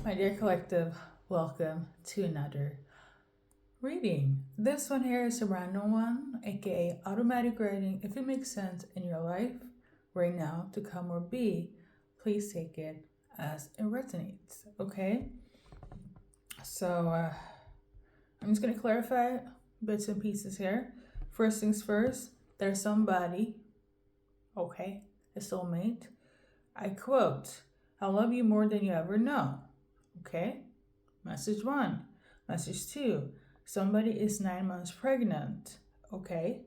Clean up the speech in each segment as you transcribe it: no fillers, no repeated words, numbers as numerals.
My dear collective, welcome to another reading. This one here is a random one, aka automatic reading. If it makes sense in your life right now to come or be, please take it as it resonates, okay? So, I'm just going to clarify bits and pieces here. First things first, there's somebody, okay, a soulmate. I quote, I love you more than you ever know. Okay? Message one. Message two. Somebody is 9 months pregnant. Okay?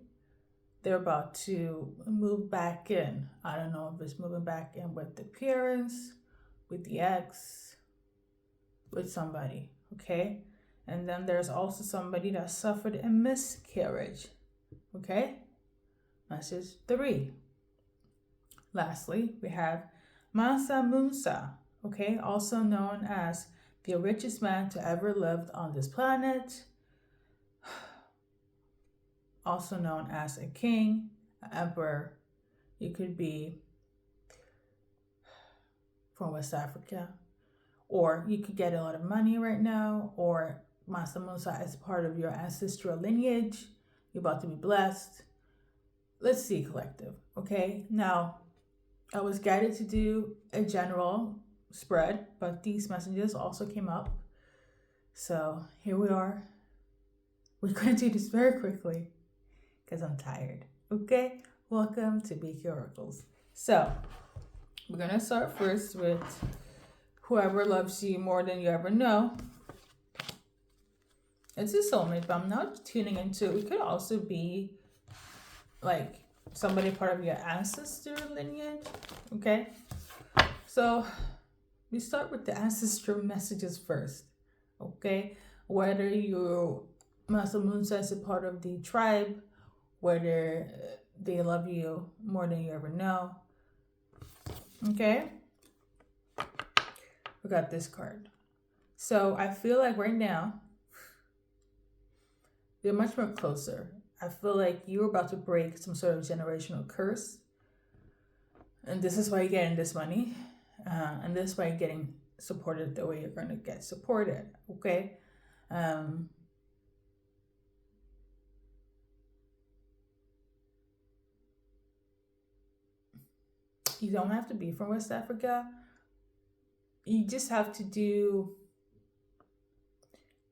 They're about to move back in. I don't know if it's moving back in with the parents, with the ex, with somebody. Okay? And then there's also somebody that suffered a miscarriage. Okay? Message three. Lastly, we have Mansa Musa, okay, also known as the richest man to ever lived on this planet, also known as a king, an emperor. You could be from West Africa, or you could get a lot of money right now, or Mansa Musa is part of your ancestral lineage. You're about to be blessed. Let's see, collective, okay? Now, I was guided to do a general spread, but these messages also came up. So here we are. We're going to do this very quickly because I'm tired. Okay? Welcome to BK Oracles. So we're going to start first with whoever loves you more than you ever know. It's a soulmate, but I'm not tuning into it. Could also be like somebody part of your ancestor lineage. Okay? So we start with the ancestral messages first. Okay? Whether you Mansa Musa is a part of the tribe, whether they love you more than you ever know. Okay? We got this card. So I feel like right now, they're much more closer. I feel like you're about to break some sort of generational curse. And this is why you're getting this money. And this is why you're getting supported the way you're going to get supported. Okay? You don't have to be from West Africa. You just have to do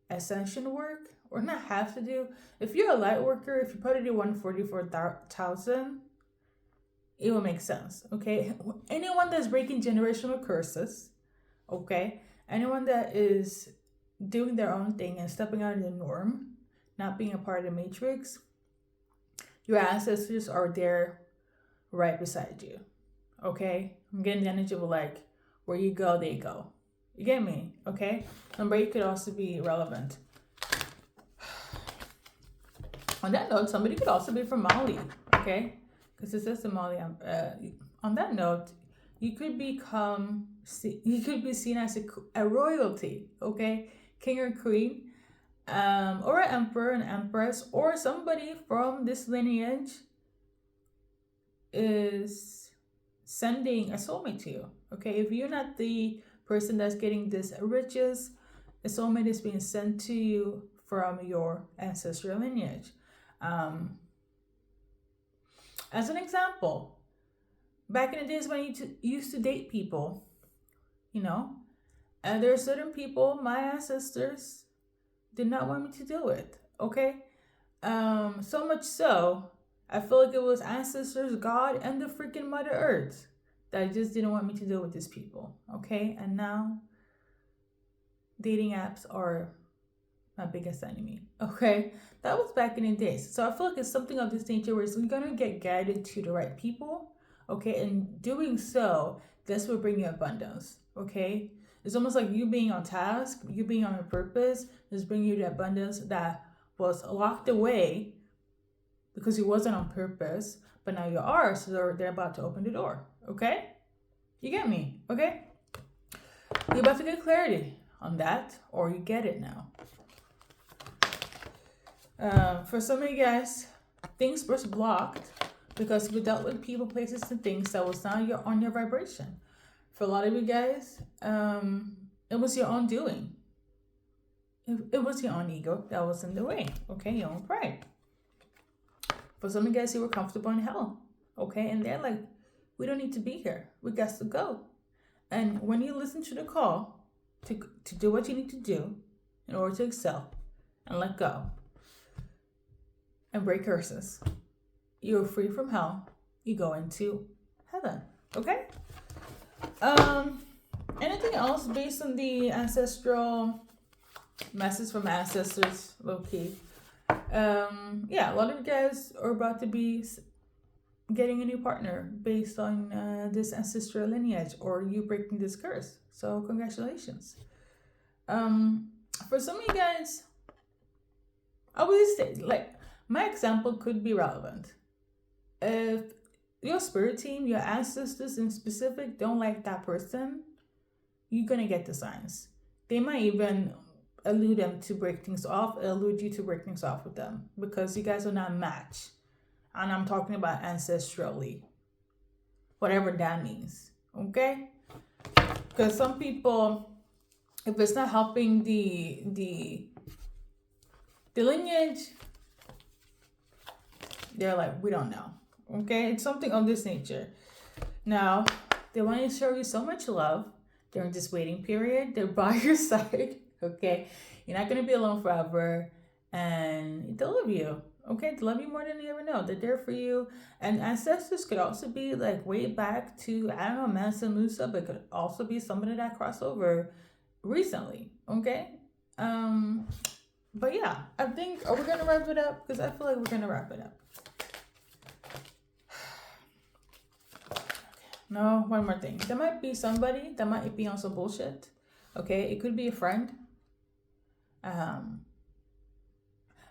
ascension work. Or not have to do. If you're a light worker, if you probably do 144,000, it will make sense, okay? Anyone that's breaking generational curses, okay? Anyone that is doing their own thing and stepping out of the norm, not being a part of the matrix, your ancestors are there right beside you, okay? I'm getting the energy of like, where you go, they go. You get me, okay? Number 8 could also be relevant. On that note, somebody could also be from Mali, okay? Because it says Mali. On that note, you could be seen as a royalty, okay? King or queen, or an emperor, an empress, or somebody from this lineage is sending a soulmate to you, okay? If you're not the person that's getting this riches, a soulmate is being sent to you from your ancestral lineage. As an example, back in the days when you used to date people, and there are certain people my ancestors did not want me to deal with, okay? So much so, I feel like it was ancestors, God, and the freaking Mother Earth that just didn't want me to deal with these people, okay? And now, dating apps are my biggest enemy, okay? That was back in the days. So I feel like it's something of this nature where you're going to get guided to the right people, okay? And doing so, this will bring you abundance, okay? It's almost like you being on task, you being on your purpose, is bringing you the abundance that was locked away because you wasn't on purpose, but now you are, so they're about to open the door, okay? You get me, okay? You're about to get clarity on that, or you get it now. For some of you guys, things were blocked because we dealt with people, places, and things that was not on your vibration. For a lot of you guys, It was your own doing. It was your own ego that was in the way. Okay, your own pride. For some of you guys, you were comfortable in hell. Okay, and they're like, we don't need to be here. We got to go. And when you listen to the call to do what you need to do in order to excel and let go and break curses, you're free from hell. You go into heaven. Okay? Anything else based on the ancestral message from ancestors, low key? Yeah, a lot of you guys are about to be getting a new partner based on this ancestral lineage, or you breaking this curse. So congratulations. For some of you guys, I would say, like, my example could be relevant. If your spirit team, your ancestors in specific, don't like that person, you're gonna get the signs. They might even allude you to break things off with them, because you guys are not matched. And I'm talking about ancestrally, whatever that means. Okay? Because some people, if it's not helping the lineage, they're like, we don't know. Okay? It's something of this nature. Now, they want to show you so much love during this waiting period. They're by your side. Okay? You're not going to be alone forever. And they love you. Okay? They love you more than you ever know. They're there for you. And ancestors could also be like way back to, I don't know, Mansa Musa, but could also be somebody that crossed over recently. Okay? But yeah, I think, are we going to wrap it up? Because I feel like we're going to wrap it up. No, one more thing. There might be somebody that might be on some bullshit. Okay, it could be a friend.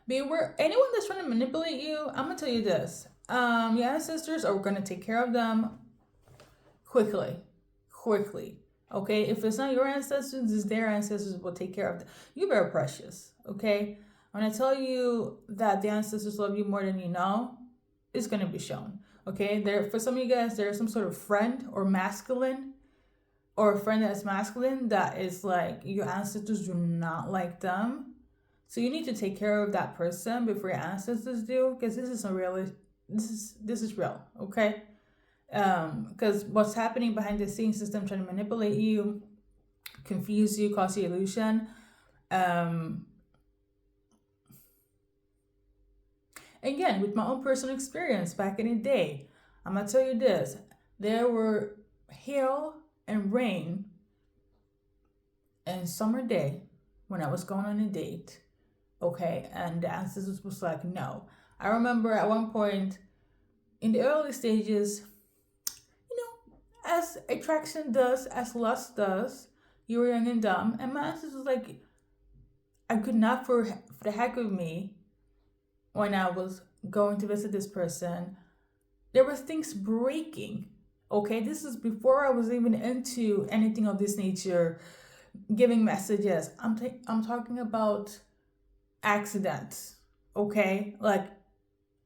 Beware, anyone that's trying to manipulate you, I'm gonna tell you this. Your ancestors are gonna take care of them quickly. Okay, if it's not your ancestors, it's their ancestors will take care of them. You're very precious. Okay, when I tell you that the ancestors love you more than you know, it's gonna be shown. Okay, there, for some of you guys, there's some sort of friend or masculine, or a friend that's masculine that is like, your ancestors do not like them. So you need to take care of that person before your ancestors do, because this is real, okay? Because what's happening behind the scenes is them trying to manipulate you, confuse you, cause you illusion. Again, with my own personal experience back in the day, I'm going to tell you this. There were hail and rain and summer day when I was going on a date, okay? And the ancestors was like, no. I remember at one point in the early stages, you know, as attraction does, as lust does, you were young and dumb. And my ancestors was like, I could not for the heck of me, when I was going to visit this person, there were things breaking. Okay, this is before I was even into anything of this nature, giving messages. I'm talking about accidents. Okay, like,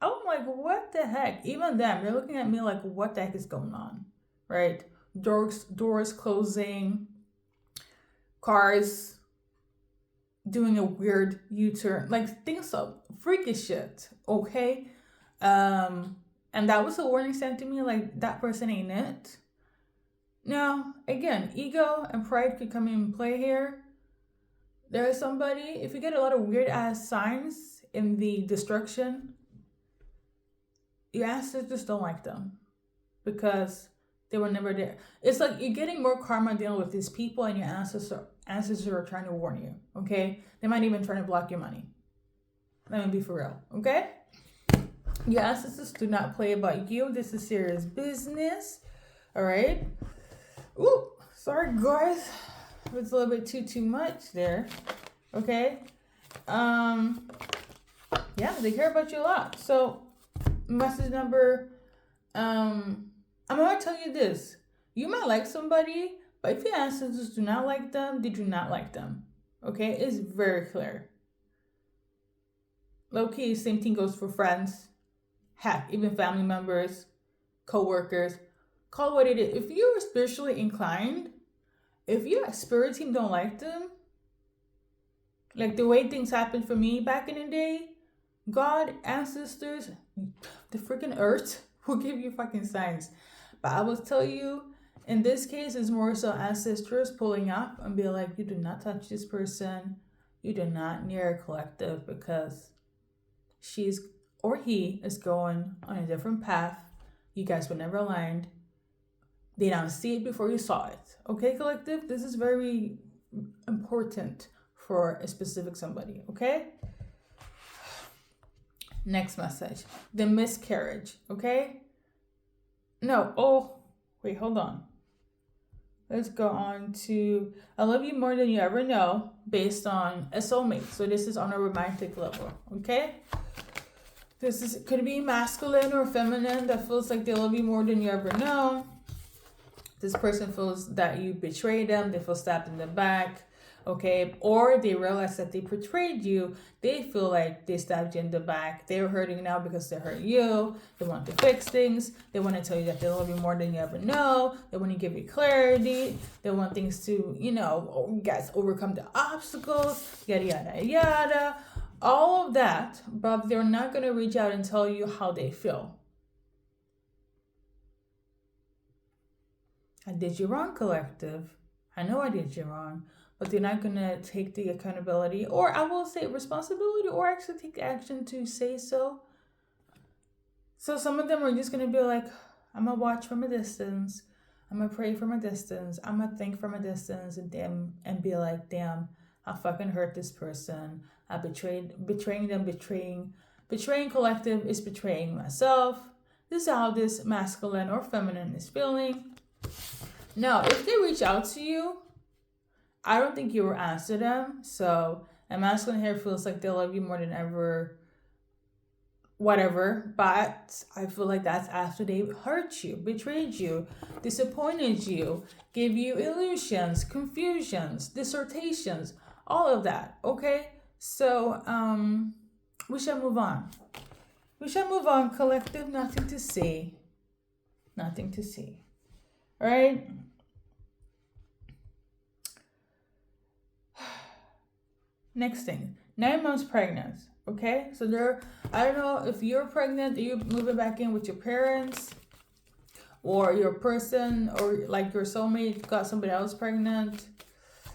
I'm like, what the heck? Even them, they're looking at me like, what the heck is going on? Right? Doors closing, cars doing a weird U-turn, like things of freakish shit, okay? And that was a warning sign to me, like, that person ain't it. Now, again, ego and pride could come in play here. There is somebody, if you get a lot of weird ass signs in the destruction, your ancestors don't like them because they were never there. It's like you're getting more karma dealing with these people, and your ancestors are trying to warn you, okay? They might even try to block your money. Let me be for real, okay? Your ancestors do not play about you. This is serious business, all right? Ooh, sorry, guys. It's a little bit too much there, okay? Yeah, they care about you a lot. So, message number, I'm going to tell you this. You might like somebody, but if your ancestors do not like them, they do not like them. Okay? It's very clear. Low-key, same thing goes for friends. Heck, even family members, co-workers. Call it what it is. If you're spiritually inclined if your spirit team don't like them, like the way things happened for me back in the day, God, ancestors, the freaking earth will give you fucking signs. But I will tell you, in this case, it's more so ancestors pulling up and be like, you do not touch this person. You do not near a collective because she's or he is going on a different path. You guys were never aligned. They don't see it before you saw it. Okay, collective? This is very important for a specific somebody, okay? Next message. The miscarriage, okay? No, oh, wait, hold on. Let's go on to I love you more than you ever know based on a soulmate. So this is on a romantic level, okay? This is could be masculine or feminine that feels like they love you more than you ever know. This person feels that you betrayed them, they feel stabbed in the back, okay? Or they realize that they betrayed you, they feel like they stabbed you in the back. They're hurting now because they hurt you. They want to fix things. They want to tell you that they love you more than you ever know. They want to give you clarity. They want things to, you guys overcome the obstacles, yada, yada, yada. All of that, but they're not going to reach out and tell you how they feel. I did you wrong, collective. I know I did you wrong, but they're not going to take the accountability, or I will say responsibility, or actually take action to say so. So some of them are just going to be like, I'm going to watch from a distance. I'm going to pray from a distance. I'm going to think from a distance and be like, damn, I fucking hurt this person. I betraying them, betraying collective is betraying myself. This is how this masculine or feminine is feeling. Now, if they reach out to you, I don't think you will answer them. So a masculine here feels like they love you more than ever, whatever. But I feel like that's after they hurt you, betrayed you, disappointed you, gave you illusions, confusions, dissertations, all of that. Okay? So we shall move on. We shall move on, collective. Nothing to say. Nothing to say. All right? Next thing, 9 months pregnant. Okay, so I don't know if you're pregnant, you're moving back in with your parents, or your person, or like your soulmate got somebody else pregnant.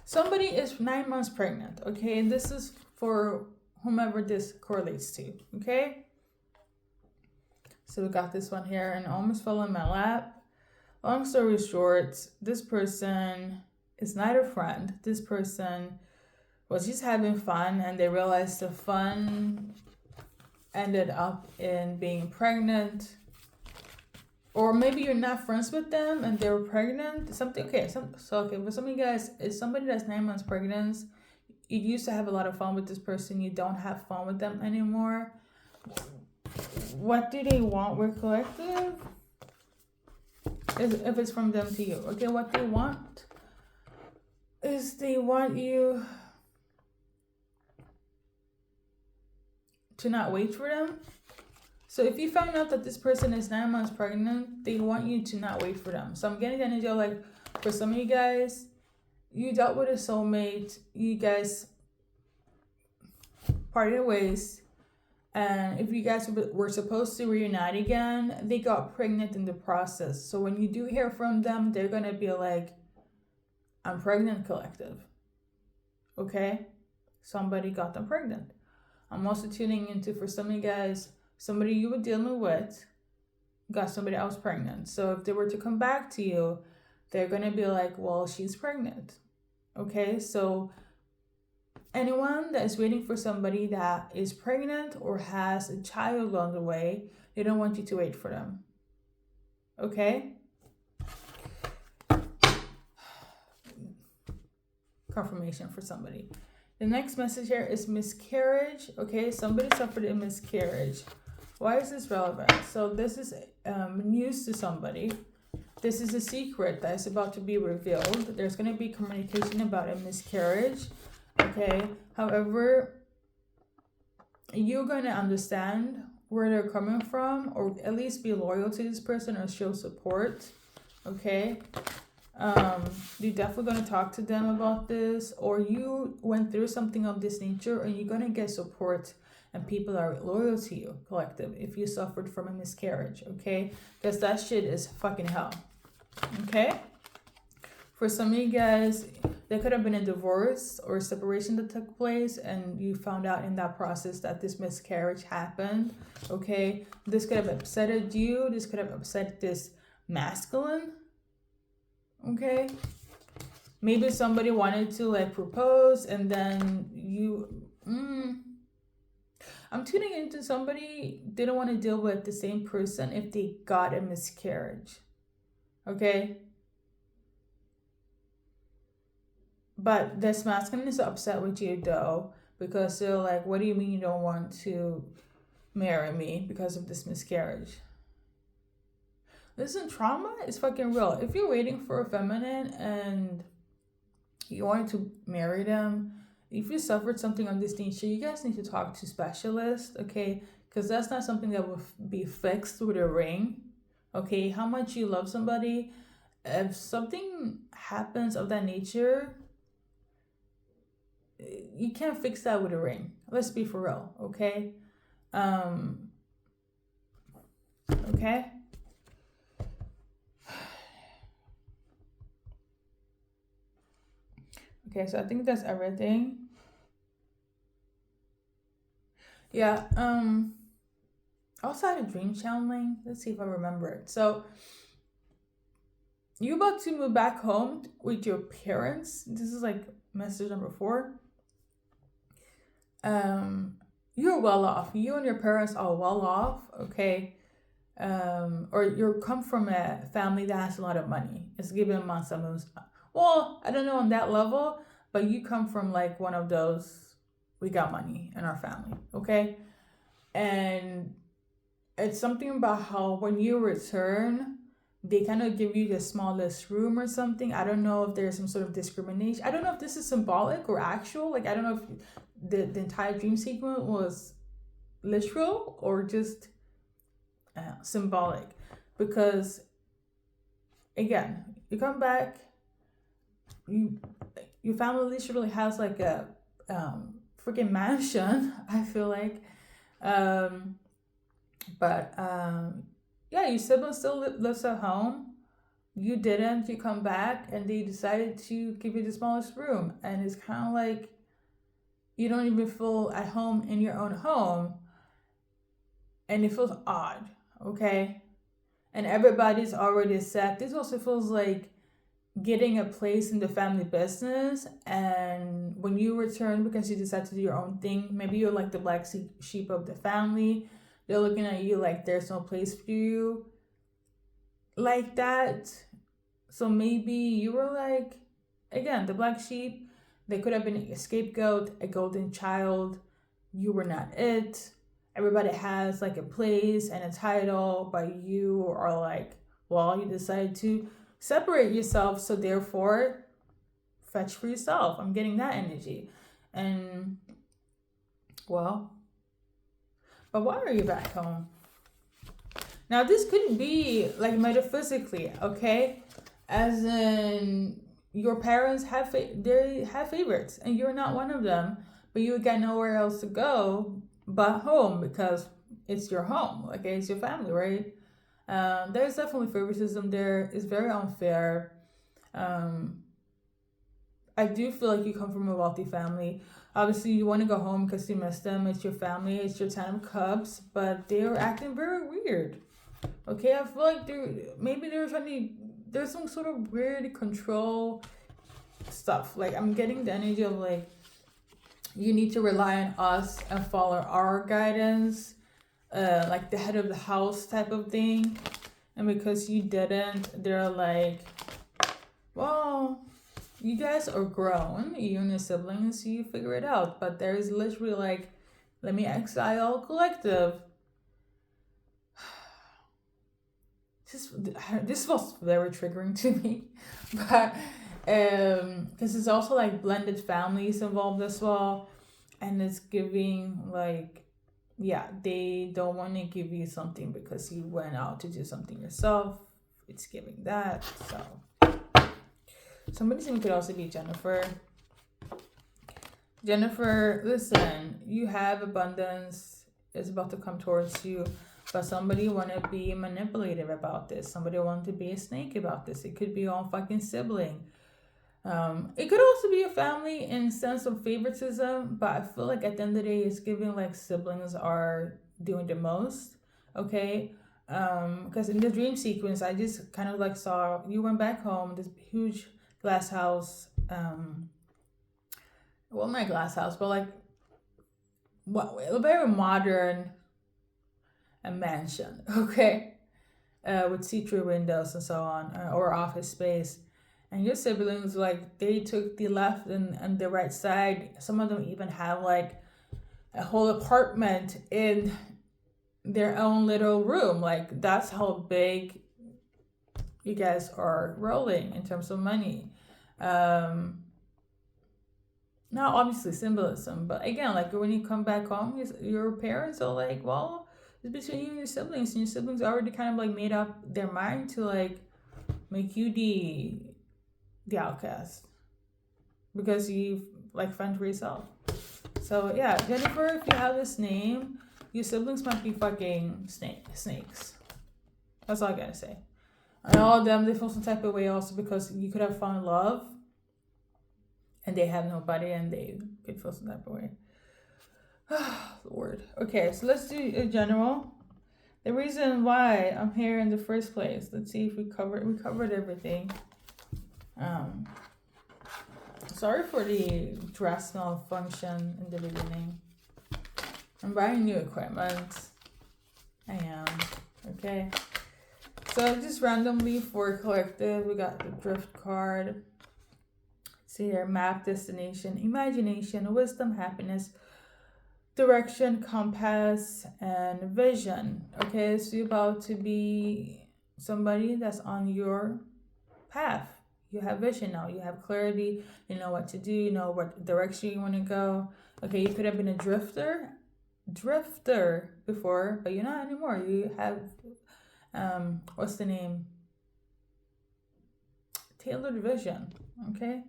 Somebody is 9 months pregnant. Okay, and this is for whomever this correlates to. Okay, so we got this one here, and almost fell in my lap. Long story short, this person is not a friend. This person was just having fun, and they realized the fun ended up in being pregnant. Or maybe you're not friends with them and they were pregnant. Something okay. For some of you guys, is somebody that's 9 months pregnant. You used to have a lot of fun with this person. You don't have fun with them anymore. What do they want with collective? If it's from them to you, okay. What they want is they want you to not wait for them. So if you found out that this person is 9 months pregnant, they want you to not wait for them. So I'm getting the energy like, for some of you guys, you dealt with a soulmate, you guys parted ways, and if you guys were supposed to reunite again, they got pregnant in the process. So when you do hear from them, they're gonna be like, I'm pregnant, collective. Okay? Somebody got them pregnant. I'm also tuning into, for some of you guys, somebody you were dealing with got somebody else pregnant. So if they were to come back to you, they're going to be like, well, she's pregnant. Okay, so anyone that is waiting for somebody that is pregnant or has a child on the way, they don't want you to wait for them. Okay? Confirmation for somebody. The next message here is miscarriage. Okay, somebody suffered a miscarriage. Why is this relevant? So this is news to somebody. This is a secret that is about to be revealed. There's going to be communication about a miscarriage. Okay, however, you're going to understand where they're coming from, or at least be loyal to this person or show support. Okay, You're definitely going to talk to them about this, or you went through something of this nature, and you're going to get support and people are loyal to you, collective, if you suffered from a miscarriage, okay? Because that shit is fucking hell, okay? For some of you guys, there could have been a divorce or a separation that took place, and you found out in that process that this miscarriage happened, okay? This could have upsetted you. This could have upset this masculine, okay? Maybe somebody wanted to like propose, and then you... I'm tuning into somebody didn't want to deal with the same person if they got a miscarriage, okay? But this masculine is upset with you though, because they're like, what do you mean you don't want to marry me because of this miscarriage? Listen, trauma is fucking real. If you're waiting for a feminine and you want to marry them, if you suffered something on this nature, you guys need to talk to specialists, okay? Because that's not something that will be fixed with a ring, okay? How much you love somebody, if something happens of that nature, you can't fix that with a ring. Let's be for real, okay? Okay? Okay, so I think that's everything. Yeah, also had a dream channeling. Let's see if I remember it. So you about to move back home with your parents. This is like message number 4. You're well off. You and your parents are well off, okay? Or you come from a family that has a lot of money. It's given on someone's, well, I don't know on that level, but you come from like one of those, we got money in our family, okay? And it's something about how when you return, they kind of give you the smallest room or something. I don't know if there's some sort of discrimination. I don't know if this is symbolic or actual. Like, I don't know if the entire dream sequence was literal or just symbolic. Because, again, you come back, your family literally has like a freaking mansion, I feel like. Yeah, your sibling still lives at home. You didn't. You come back, and they decided to give you the smallest room, and it's kind of like you don't even feel at home in your own home, and it feels odd, okay? And everybody's already set. This also feels like getting a place in the family business, and when you return because you decide to do your own thing, maybe you're like the black sheep of the family. They're looking at you like there's no place for you like that. So maybe you were like, again, the black sheep. They could have been a scapegoat, a golden child. You were not it. Everybody has like a place and a title, but you are like, well, you decided to separate yourself, so therefore fetch for yourself. I'm getting that energy. And well, but why are you back home? Now this could be like metaphysically, okay? As in your parents have they have favorites and you're not one of them, but you got nowhere else to go but home because it's your home, okay? It's your family, right? There's definitely favoritism there. It's very unfair. I do feel like you come from a wealthy family. Obviously, you want to go home because you miss them. It's your family. It's your 10 of cups. But they were acting very weird. Okay, I feel like there's some sort of weird control stuff. Like, I'm getting the energy of like, you need to rely on us and follow our guidance. Like the head of the house type of thing. And because you didn't, they're like, well, you guys are grown, you and your siblings, you figure it out. But there's literally like, let me exile collective. This was very triggering to me. But because it's also like blended families involved as well. And it's giving like, yeah, they don't want to give you something because you went out to do something yourself. It's giving that. So Somebody's name could also be Jennifer. Jennifer, listen, you have abundance is about to come towards you, but somebody want to be manipulative about this. Somebody want to be a snake about this. It could be all fucking sibling. It could also be a family in sense of favoritism, but I feel like at the end of the day, it's giving like siblings are doing the most. Okay, because in the dream sequence, I just kind of like saw you went back home, this huge glass house. Well, not glass house, but like what a very modern mansion. Okay, with see-through windows and so on, or office space. And your siblings, like, they took the left and the right side. Some of them even have like a whole apartment in their own little room. Like, that's how big you guys are rolling in terms of money. Now, obviously symbolism, but again, like when you come back home, your parents are like, well, it's between you and your siblings already kind of like made up their mind to like make you the outcast because you've like fend for yourself. So yeah, Jennifer, if you have this name, your siblings might be fucking snakes. That's all I gotta say. And all of them, they feel some type of way also because you could have found love and they have nobody and they could feel some type of way. Lord. Okay, so let's do a general. The reason why I'm here in the first place. Let's see if we covered everything. Sorry for the dress malfunction in the beginning. I'm buying new equipment. I am. Okay. So just randomly for collective, we got the drift card. See here, map, destination, imagination, wisdom, happiness, direction, compass, and vision. Okay, so you're about to be somebody that's on your path. You have vision now. You have clarity. You know what to do. You know what direction you want to go. Okay, you could have been a drifter before, but you're not anymore. You have, what's the name? Tailored vision. Okay.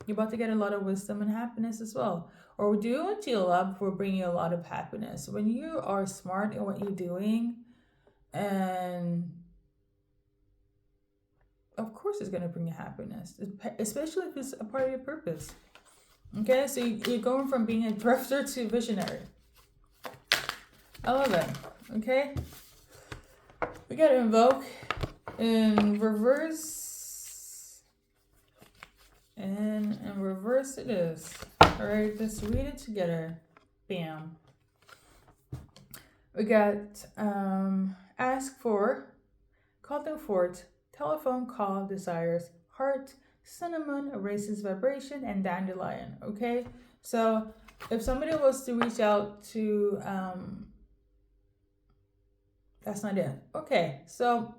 You're about to get a lot of wisdom and happiness as well. Or do what you love will bring you a lot of happiness. When you are smart in what you're doing, and of course it's going to bring you happiness, especially if it's a part of your purpose. Okay, so you're going from being a drifter to visionary. I love it. Okay, we got to invoke in reverse. And in reverse it is. All right, let's read it together. Bam. We got ask for, calling forth, telephone call, desires, heart, cinnamon, erases vibration, and dandelion. Okay, so if somebody was to reach out to, that's not it. Okay, so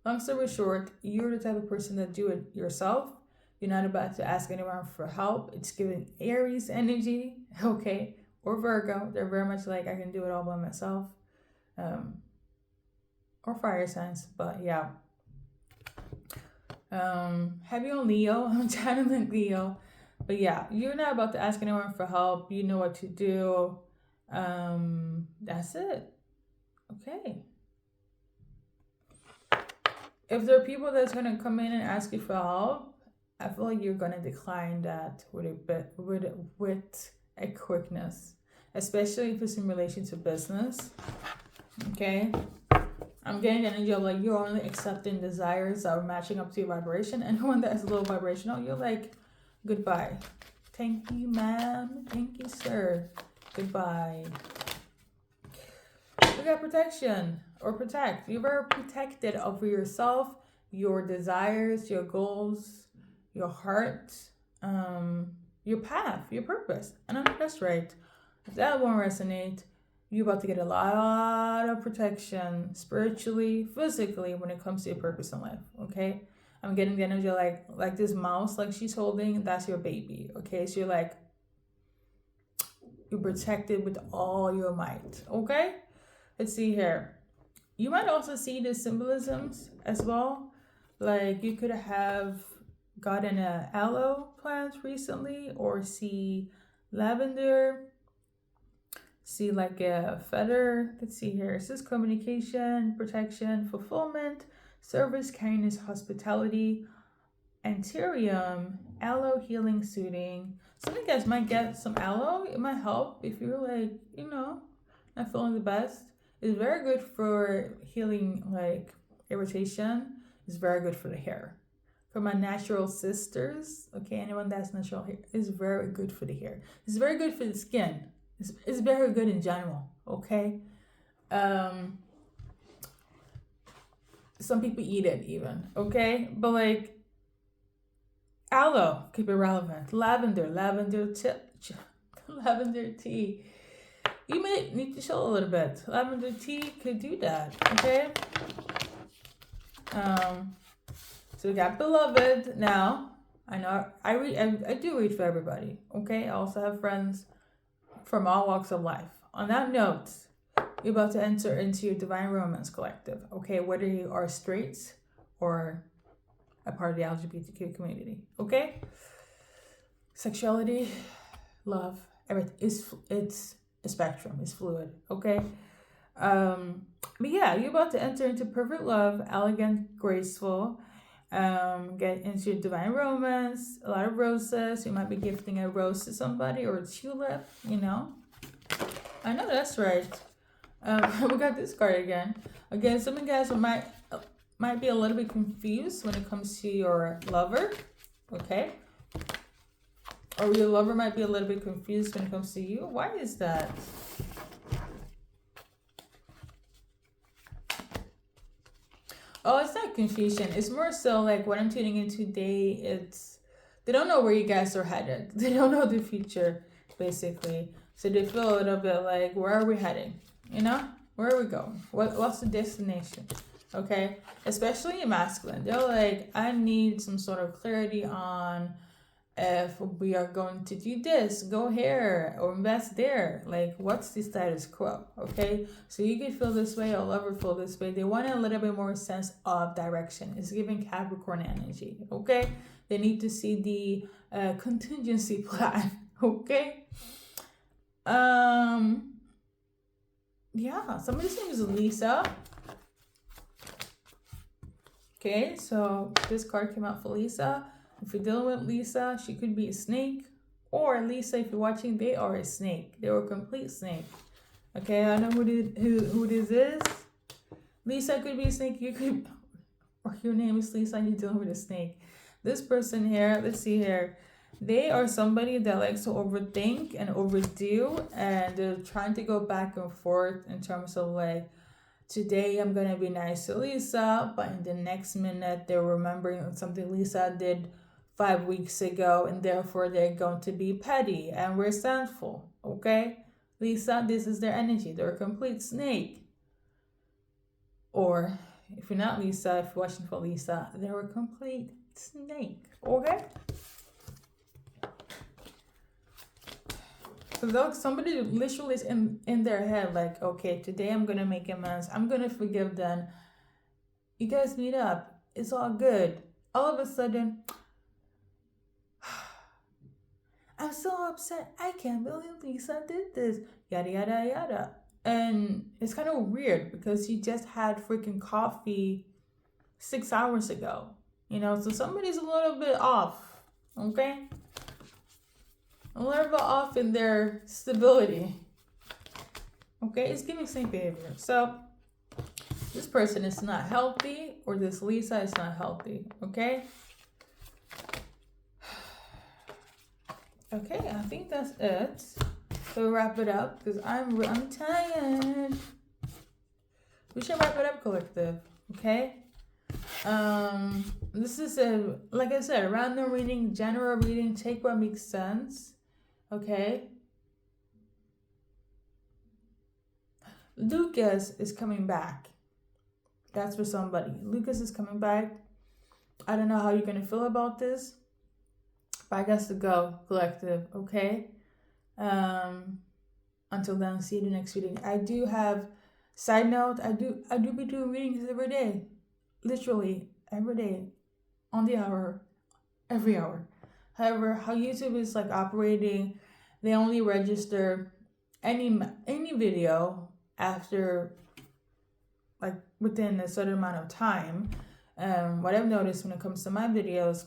long story short, you're the type of person that do it yourself. You're not about to ask anyone for help. It's giving Aries energy, okay, or Virgo. They're very much like, I can do it all by myself. Or fire signs, but yeah. Heavy on Leo. I'm channeling Leo. But yeah, you're not about to ask anyone for help. You know what to do. That's it. Okay. If there are people that's going to come in and ask you for help, I feel like you're gonna decline that with a quickness, especially if it's in relation to business. Okay, I'm getting the energy of like you're only accepting desires that are matching up to your vibration, and one that is a little vibrational, you're like, goodbye. Thank you, ma'am. Thank you, sir. Goodbye. We got protection or protect. You're very protected over yourself, your desires, your goals, your heart, your path, your purpose. And I know that's right. If that won't resonate, you're about to get a lot of protection spiritually, physically when it comes to your purpose in life. Okay, I'm getting the energy like this mouse, like she's holding, that's your baby. Okay, so you're protected with all your might. Okay, let's see here. You might also see the symbolisms as well. Like you could have gotten a aloe plant recently, or see lavender, see like a feather. Let's see here. It says communication, protection, fulfillment, service, kindness, hospitality, anthurium, aloe, healing, soothing. Some of you guys might get some aloe. It might help if you're like, not feeling the best. It's very good for healing like irritation. It's very good for the hair. For my natural sisters, okay, anyone that's natural hair, is very good for the hair. It's very good for the skin. It's very good in general, okay? Some people eat it even, okay? But like aloe, keep it relevant. Lavender tea. You may need to chill a little bit. Lavender tea could do that, okay? So we got beloved now. I know I do read for everybody, okay? I also have friends from all walks of life. On that note, you're about to enter into your Divine Romance Collective, okay? Whether you are straight or a part of the LGBTQ community, okay? Sexuality, love, everything it's a spectrum, it's fluid, okay? But yeah, you're about to enter into perfect love, elegant, graceful. Get into your divine romance, a lot of roses. You might be gifting a rose to somebody or a tulip, I know that's right. We got this card again. Again, some of you guys might be a little bit confused when it comes to your lover, okay? Or your lover might be a little bit confused when it comes to you. Why is that? Oh, it's not confusion. It's more so like what I'm tuning in today. They don't know where you guys are headed. They don't know the future, basically. So they feel a little bit like, where are we heading? Where are we going? What's the destination? Okay, especially in masculine. They're like, I need some sort of clarity on if we are going to do this, go here or invest there. Like, what's the status quo? Okay, so you can feel this way, or lover feel this way. They want a little bit more sense of direction. It's giving Capricorn energy. Okay, they need to see the contingency plan. Okay. Yeah, somebody's name is Lisa. Okay, so this card came out for Lisa. If you're dealing with Lisa, she could be a snake. Or Lisa, if you're watching, they are a snake. They were a complete snake. Okay, I know who this is. Lisa could be a snake. You could, or your name is Lisa and you're dealing with a snake. This person here, let's see here. They are somebody that likes to overthink and overdo, and they're trying to go back and forth in terms of like, today I'm gonna be nice to Lisa, but in the next minute they're remembering something Lisa did 5 weeks ago, and therefore they're going to be petty and resentful. Okay, Lisa, this is their energy. They're a complete snake. Or if you're not Lisa, if you're watching for Lisa, they're a complete snake. Okay. So somebody literally is in their head like, okay, today I'm gonna make amends. I'm gonna forgive them. You guys meet up. It's all good. All of a sudden, I'm so upset. I can't believe Lisa did this. Yada, yada, yada. And it's kind of weird because she just had freaking coffee 6 hours ago. So somebody's a little bit off. Okay? A little bit off in their stability. Okay? It's giving snake behavior. So this person is not healthy, or this Lisa is not healthy. Okay? Okay, I think that's it. So wrap it up because I'm tired. We should wrap it up, collective. Okay? This is like I said, random reading, general reading, take what makes sense. Okay? Lucas is coming back. That's for somebody. Lucas is coming back. I don't know how you're gonna feel about this, but I guess to go, collective. Okay? Until then, see you in the next reading. I do have, side note, I do be doing readings every day. Literally every day, on the hour, every hour. However, how YouTube is like operating, they only register any video after, like, within a certain amount of time. What I've noticed when it comes to my videos,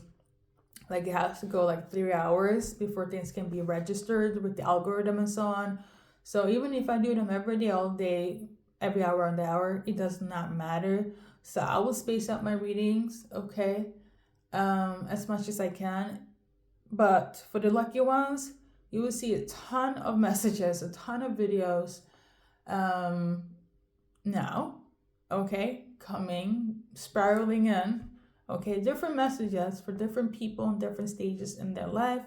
like, it has to go like 3 hours before things can be registered with the algorithm and so on. So even if I do them every day, all day, every hour on the hour, it does not matter. So I will space out my readings, okay, as much as I can. But for the lucky ones, you will see a ton of messages, a ton of videos now, okay, coming, spiraling in, okay, different messages for different people in different stages in their life.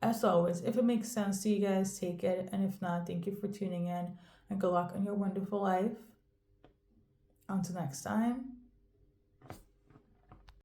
As always, if it makes sense to you guys, take it. And if not, thank you for tuning in, and good luck on your wonderful life. Until next time.